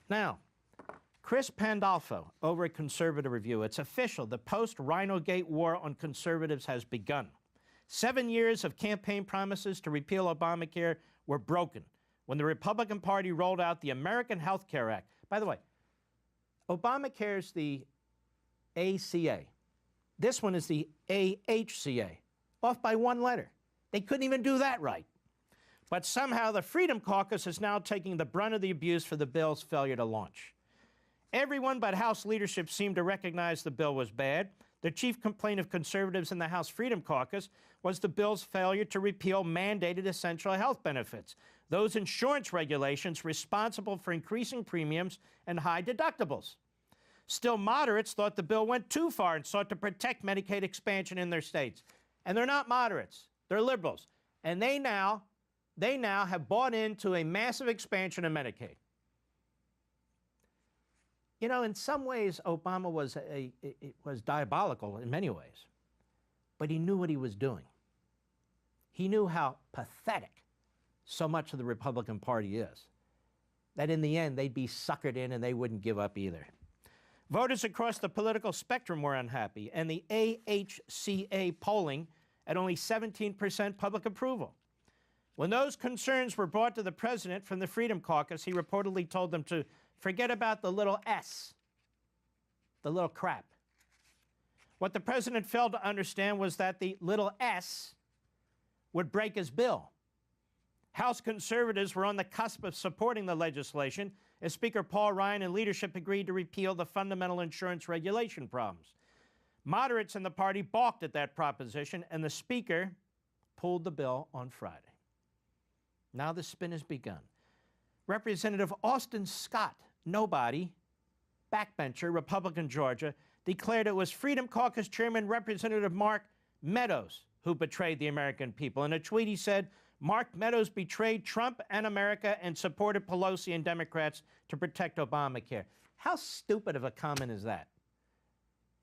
Now, Chris Pandolfo over at Conservative Review. It's official. The post-Rhinogate war on conservatives has begun. 7 years of campaign promises to repeal Obamacare were broken when the Republican Party rolled out the American Health Care Act. By the way, Obamacare's the ACA. This one is the AHCA, off by one letter. They couldn't even do that right. But somehow the Freedom Caucus is now taking the brunt of the abuse for the bill's failure to launch. Everyone but House leadership seemed to recognize the bill was bad. The chief complaint of conservatives in the House Freedom Caucus was the bill's failure to repeal mandated essential health benefits, those insurance regulations responsible for increasing premiums and high deductibles. Still, moderates thought the bill went too far and sought to protect Medicaid expansion in their states. And they're not moderates, they're liberals. And they now have bought into a massive expansion of Medicaid. You know, in some ways, Obama was diabolical in many ways, but he knew what he was doing. He knew how pathetic so much of the Republican Party is, that in the end, they'd be suckered in and they wouldn't give up either. Voters across the political spectrum were unhappy, and the AHCA polling at only 17% public approval. When those concerns were brought to the president from the Freedom Caucus, he reportedly told them to forget about the little S, the little crap. What the president failed to understand was that the little S would break his bill. House conservatives were on the cusp of supporting the legislation as Speaker Paul Ryan and leadership agreed to repeal the fundamental insurance regulation problems. Moderates in the party balked at that proposition, and the Speaker pulled the bill on Friday. Now the spin has begun. Representative Austin Scott, nobody, backbencher, Republican Georgia, declared it was Freedom Caucus Chairman Representative Mark Meadows who betrayed the American people. In a tweet, he said, Mark Meadows betrayed Trump and America and supported Pelosi and Democrats to protect Obamacare. How stupid of a comment is that?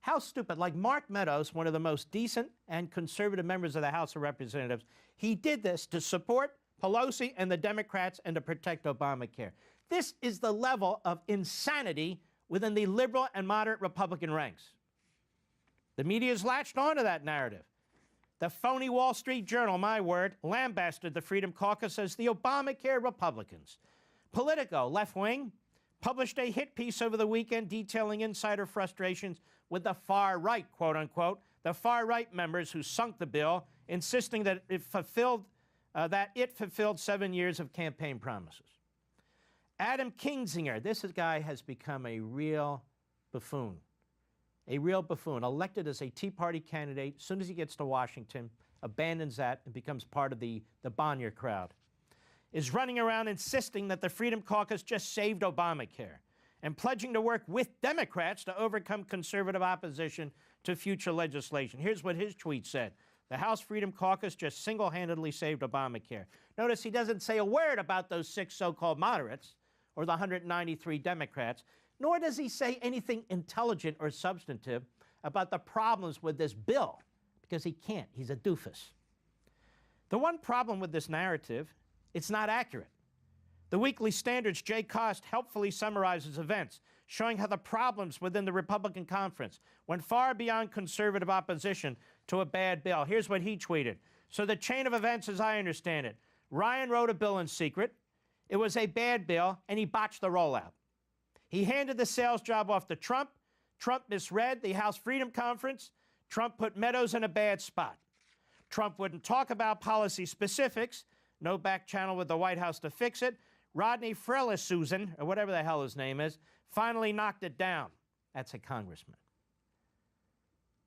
How stupid. Like Mark Meadows, one of the most decent and conservative members of the House of Representatives, he did this to support Pelosi and the Democrats and to protect Obamacare. This is the level of insanity within the liberal and moderate Republican ranks. The media has latched onto that narrative. The phony Wall Street Journal, my word, lambasted the Freedom Caucus as the Obamacare Republicans. Politico, left wing, published a hit piece over the weekend detailing insider frustrations with the far right, quote unquote, the far right members who sunk the bill, insisting that it fulfilled 7 years of campaign promises. Adam Kinzinger, this guy has become a real buffoon. A real buffoon, elected as a Tea Party candidate. As soon as he gets to Washington, abandons that and becomes part of the Bonnier crowd. Is running around insisting that the Freedom Caucus just saved Obamacare and pledging to work with Democrats to overcome conservative opposition to future legislation. Here's what his tweet said. The House Freedom Caucus just single-handedly saved Obamacare. Notice he doesn't say a word about those 6 so-called moderates or the 193 Democrats, nor does he say anything intelligent or substantive about the problems with this bill, because he can't. He's a doofus. The one problem with this narrative, it's not accurate. The Weekly Standard's Jay Cost helpfully summarizes events, showing how the problems within the Republican conference went far beyond conservative opposition to a bad bill. Here's what he tweeted. So the chain of events, as I understand it, Ryan wrote a bill in secret. It was a bad bill, and he botched the rollout. He handed the sales job off to Trump. Trump misread the House Freedom Conference. Trump put Meadows in a bad spot. Trump wouldn't talk about policy specifics. No back channel with the White House to fix it. Rodney Frelinghuysen, or whatever the hell his name is, finally knocked it down. That's a congressman.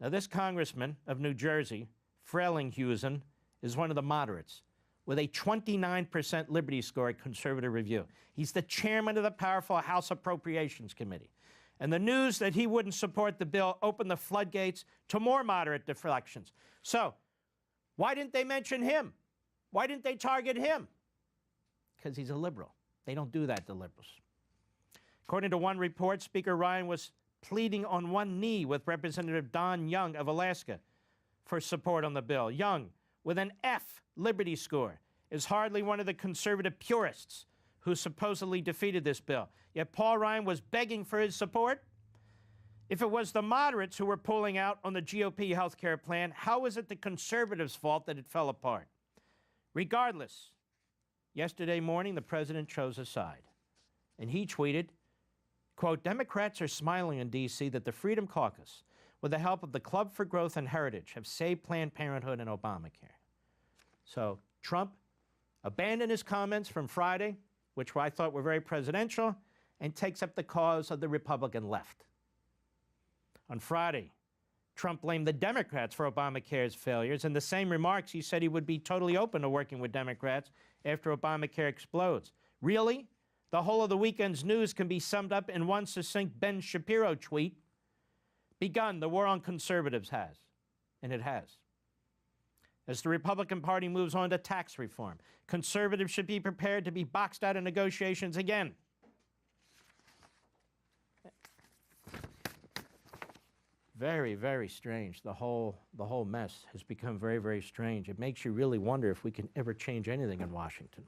Now, this congressman of New Jersey, Frelinghuysen, is one of the moderates with a 29% Liberty score at Conservative Review. He's the chairman of the powerful House Appropriations Committee. And the news that he wouldn't support the bill opened the floodgates to more moderate deflections. So, why didn't they mention him? Why didn't they target him? Because he's a liberal. They don't do that to liberals. According to one report, Speaker Ryan was pleading on one knee with Representative Don Young of Alaska for support on the bill. Young, with an F Liberty score, is hardly one of the conservative purists who supposedly defeated this bill. Yet Paul Ryan was begging for his support. If it was the moderates who were pulling out on the GOP health care plan, how is it the conservatives' fault that it fell apart? Regardless, yesterday morning, the president chose a side. And he tweeted, quote, Democrats are smiling in D.C. that the Freedom Caucus, with the help of the Club for Growth and Heritage, have saved Planned Parenthood and Obamacare. So Trump abandoned his comments from Friday, which I thought were very presidential, and takes up the cause of the Republican left. On Friday, Trump blamed the Democrats for Obamacare's failures. In the same remarks, he said he would be totally open to working with Democrats after Obamacare explodes. Really? The whole of the weekend's news can be summed up in one succinct Ben Shapiro tweet. Begun, the war on conservatives has. And it has. As the Republican Party moves on to tax reform, conservatives should be prepared to be boxed out of negotiations again. Very, very strange. The whole mess has become very, very strange. It makes you really wonder if we can ever change anything in Washington.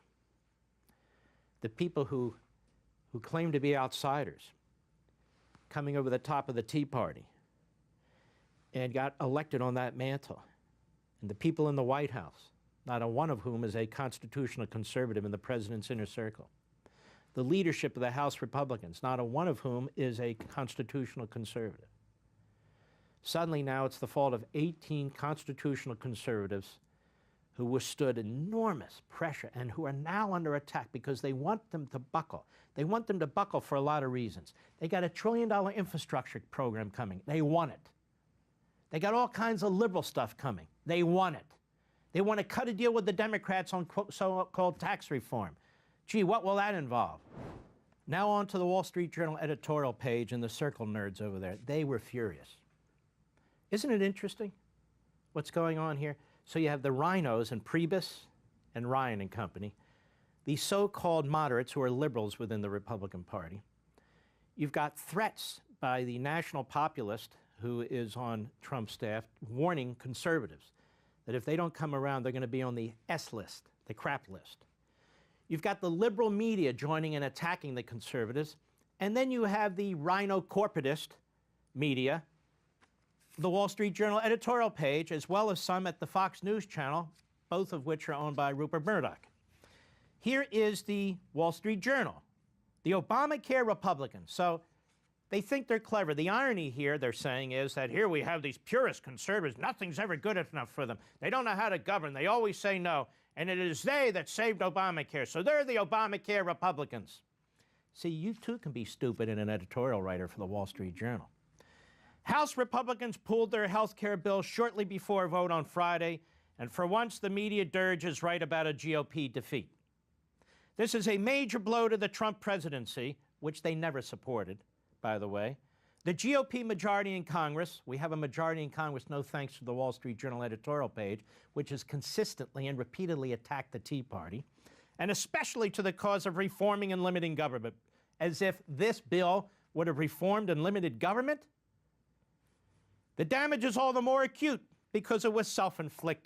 The people who claim to be outsiders, coming over the top of the Tea Party, and got elected on that mantle, and the people in the White House, not a one of whom is a constitutional conservative in the president's inner circle. The leadership of the House Republicans, not a one of whom is a constitutional conservative. Suddenly now it's the fault of 18 constitutional conservatives who withstood enormous pressure and who are now under attack because they want them to buckle. They want them to buckle for a lot of reasons. They got $1 trillion infrastructure program coming. They want it. They got all kinds of liberal stuff coming. They want it. They want to cut a deal with the Democrats on so-called tax reform. Gee, what will that involve? Now on to the Wall Street Journal editorial page and the Circle nerds over there. They were furious. Isn't it interesting what's going on here? So you have the rhinos and Priebus and Ryan and company, these so-called moderates who are liberals within the Republican Party. You've got threats by the national populist who is on Trump's staff warning conservatives that if they don't come around, they're going to be on the S list, the crap list. You've got the liberal media joining and attacking the conservatives. And then you have the rhino corporatist media, the Wall Street Journal editorial page, as well as some at the Fox News channel, both of which are owned by Rupert Murdoch. Here is the Wall Street Journal, the Obamacare Republicans. So they think they're clever. The irony here, they're saying, is that here we have these purist conservatives. Nothing's ever good enough for them. They don't know how to govern. They always say no. And it is they that saved Obamacare. So they're the Obamacare Republicans. See, you too can be stupid in an editorial writer for the Wall Street Journal. House Republicans pulled their health care bill shortly before a vote on Friday, and for once the media dirge is right about a GOP defeat. This is a major blow to the Trump presidency, which they never supported, by the way. The GOP majority in Congress, we have a majority in Congress, no thanks to the Wall Street Journal editorial page, which has consistently and repeatedly attacked the Tea Party, and especially to the cause of reforming and limiting government, as if this bill would have reformed and limited government. The damage is all the more acute because it was self-inflicted.